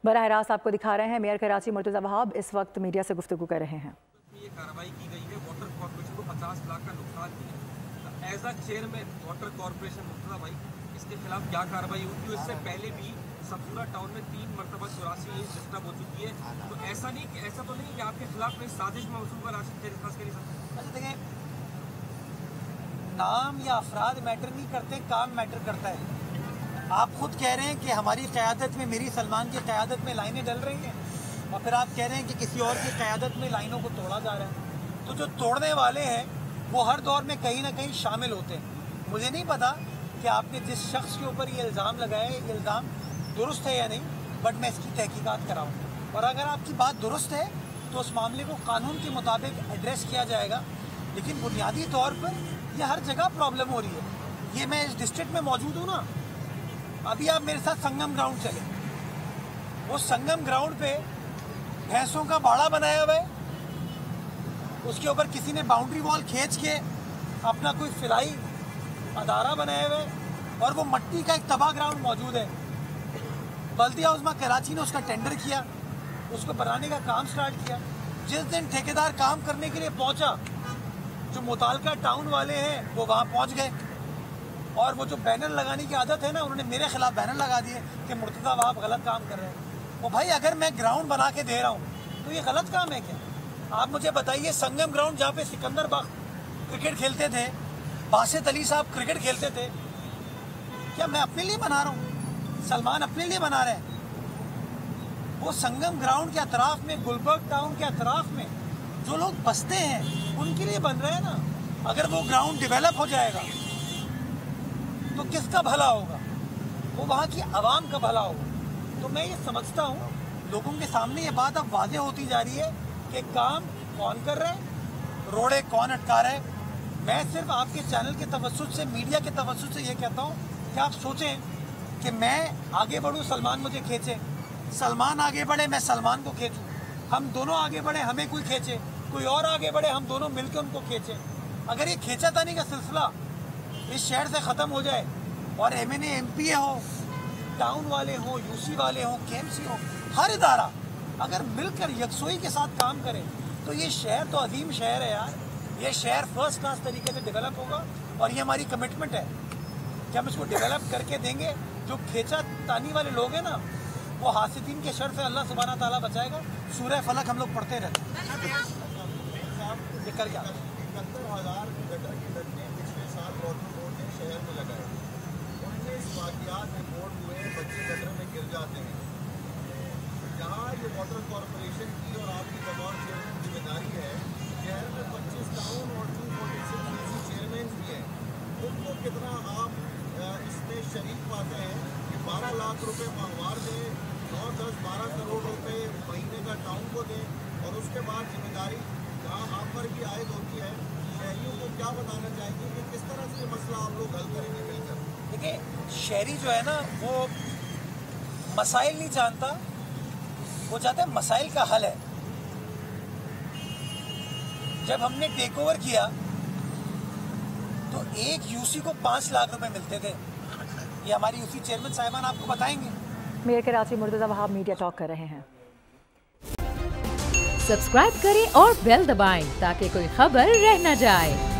बराह रास्त आपको दिखा रहे हैं। मेयर कराची मुर्तज़ा वहाब इस वक्त मीडिया से गुफ्तगू कर रहे हैं। ये कार्रवाई की गई है, वाटर कॉर्पोरेशन को 50 लाख का नुकसान दिया। As a chairman water corporation Murtaza भाई, इसके खिलाफ क्या कार्रवाई होती है? इससे पहले भी सबसूरा टाउन में 3 मरतबा 84 डिस्टर्ब हो चुकी है। तो ऐसा तो नहीं कि आपके खिलाफ कोई साजिश मौसूल पर राशिद करी सकते। देखें, नाम या अफराद मैटर नहीं करते, काम मैटर करता है। आप खुद कह रहे हैं कि हमारी क़यादत में, मेरी सलमान की क़यादत में लाइनें डल रही हैं, और फिर आप कह रहे हैं कि किसी और की क़यादत में लाइनों को तोड़ा जा रहा है। तो जो तोड़ने वाले हैं वो हर दौर में कहीं ना कहीं शामिल होते हैं। मुझे नहीं पता कि आपने जिस शख्स के ऊपर ये इल्ज़ाम लगाया है, ये इल्ज़ाम दुरुस्त है या नहीं, बट मैं इसकी तहकीकात कराऊँ, और अगर आपकी बात दुरुस्त है तो उस मामले को कानून के मुताबिक एड्रेस किया जाएगा। लेकिन बुनियादी तौर पर यह हर जगह प्रॉब्लम हो रही है। ये मैं इस डिस्ट्रिक्ट में मौजूद हूँ ना, अभी आप मेरे साथ संगम ग्राउंड चले, वो संगम ग्राउंड पे भैंसों का बाड़ा बनाया हुआ है, उसके ऊपर किसी ने बाउंड्री वॉल खींच के अपना कोई फिलाई अदारा बनाया हुआ है, और वो मट्टी का एक तबाह ग्राउंड मौजूद है। बल्दिया उस्मा कराची ने उसका टेंडर किया, उसको बनाने का काम स्टार्ट किया। जिस दिन ठेकेदार काम करने के लिए पहुंचा, जो मुतालका टाउन वाले हैं वो वहाँ पहुँच गए, और वो जो बैनर लगाने की आदत है ना, उन्होंने मेरे खिलाफ बैनर लगा दिए कि मुर्तज़ा वहाब गलत काम कर रहे हैं। वो भाई, अगर मैं ग्राउंड बना के दे रहा हूँ तो ये गलत काम है क्या? आप मुझे बताइए, संगम ग्राउंड जहाँ पे सिकंदर बाग क्रिकेट खेलते थे, बासित अली साहब क्रिकेट खेलते थे, क्या मैं अपने लिए बना रहा हूँ? सलमान अपने लिए बना रहे हैं? वो संगम ग्राउंड के अतराफ में, गुलबर्ग टाउन के अतराफ में जो लोग बसते हैं उनके लिए बन रहे हैं ना। अगर वो ग्राउंड डेवलप हो जाएगा तो किसका भला होगा? वो वहाँ की आवाम का भला होगा। तो मैं ये समझता हूँ, लोगों के सामने ये बात अब वाज़ेह होती जा रही है कि काम कौन कर रहा है, रोड़े कौन अटका रहा है। मैं सिर्फ आपके चैनल के तवज्जुह से, मीडिया के तवज्जुह से ये कहता हूँ कि आप सोचें कि मैं आगे बढ़ूँ, सलमान मुझे खींचे, सलमान आगे बढ़े, मैं सलमान को खींचूँ, हम दोनों आगे बढ़े, हमें कोई खींचे, कोई और आगे बढ़े, हम दोनों मिलकर उनको खींचे। अगर ये खींचातानी का सिलसिला इस शहर से ख़त्म हो जाए, और MNA MPA हो, टाउन वाले हो, UC वाले हो, KMC हो, हर इदारा अगर मिलकर यकसोई के साथ काम करे, तो ये शहर तो अजीम शहर है यार। ये शहर फर्स्ट क्लास तरीके से डेवलप होगा, और ये हमारी कमिटमेंट है कि हम इसको डेवलप करके देंगे। जो खींचा तानी वाले लोग हैं ना, वो हासिदीन के शर से अल्लाह सुब्हाना ताला बचाएगा। सूरह फलक हम लोग पढ़ते रहते हैं। ये कर क्या 71,000 गटर की डंडे पिछले साल वाटर बोर्ड ने शहर में लगाए। 19 वाक़ियात रिपोर्ट हुए, बच्चे गटर में गिर जाते हैं। जहाँ ये वाटर कॉरपोरेशन की और आपकी बतौर चेयरमैन जिम्मेदारी है, शहर में 25 टाउन और 246 चेयरमैन भी हैं, उनको कितना आप इसमें शरीक पाते हैं कि 12 लाख रुपए माहवार दें, 9, 10, 12 करोड़ रुपए महीने का टाउन को दें, और उसके बाद जिम्मेदारी जहाँ आप पर भी आयद होती है। शहरियों को क्या बताना चाहेंगे कि किस तरह से मसला आप लोग हल करेंगे मिलकर? देखिए, शहरी जो है ना, वो मसाइल नहीं जानता, वो चाहते हैं मसाइल का हल है। जब हमने टेक ओवर किया तो एक UC को 5 लाख रुपए मिलते थे। ये हमारी UC चेयरमैन साहिबान आपको बताएंगे। Mayor Karachi Murtaza Wahab media talk कर रहे हैं। सब्सक्राइब करें और बेल दबाएं ताकि कोई खबर रह न जाए।